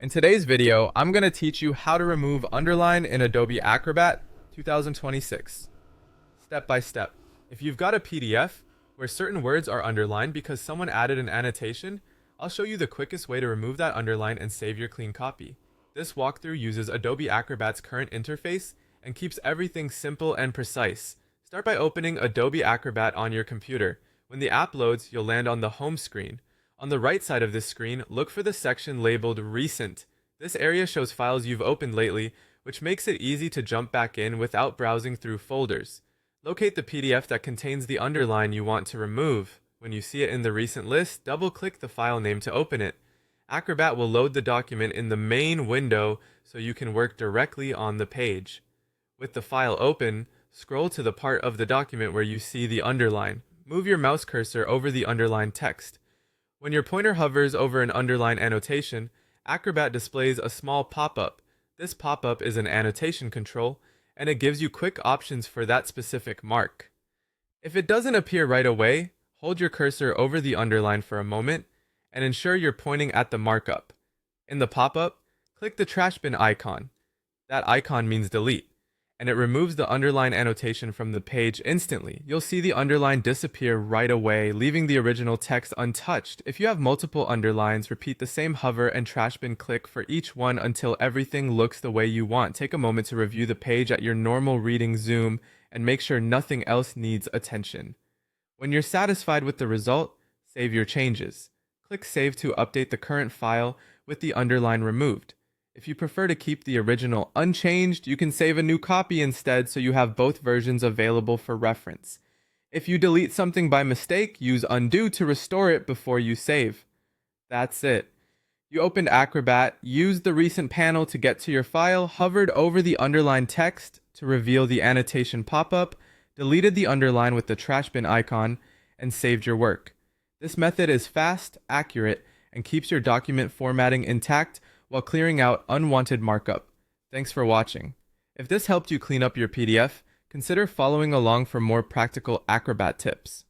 In today's video, I'm going to teach you how to remove underline in Adobe Acrobat 2026. Step by step. If you've got a PDF where certain words are underlined because someone added an annotation, I'll show you the quickest way to remove that underline and save your clean copy. This walkthrough uses Adobe Acrobat's current interface and keeps everything simple and precise. Start by opening Adobe Acrobat on your computer. When the app loads, you'll land on the home screen. On the right side of this screen, look for the section labeled Recent. This area shows files you've opened lately, which makes it easy to jump back in without browsing through folders. Locate the PDF that contains the underline you want to remove. When you see it in the recent list, double-click the file name to open it. Acrobat will load the document in the main window so you can work directly on the page. With the file open, scroll to the part of the document where you see the underline. Move your mouse cursor over the underlined text. When your pointer hovers over an underline annotation, Acrobat displays a small pop-up. This pop-up is an annotation control, and it gives you quick options for that specific mark. If it doesn't appear right away, hold your cursor over the underline for a moment, and ensure you're pointing at the markup. In the pop-up, click the trash bin icon. That icon means delete, and it removes the underline annotation from the page instantly. You'll see the underline disappear right away, leaving the original text untouched. If you have multiple underlines, repeat the same hover and trash bin click for each one until everything looks the way you want. Take a moment to review the page at your normal reading zoom and make sure nothing else needs attention. When you're satisfied with the result, save your changes. Click Save to update the current file with the underline removed. If you prefer to keep the original unchanged, you can save a new copy instead so you have both versions available for reference. If you delete something by mistake, use Undo to restore it before you save. That's it. You opened Acrobat, used the recent panel to get to your file, hovered over the underlined text to reveal the annotation pop-up, deleted the underline with the trash bin icon, and saved your work. This method is fast, accurate, and keeps your document formatting intact while clearing out unwanted markup. Thanks for watching. If this helped you clean up your PDF, consider following along for more practical Acrobat tips.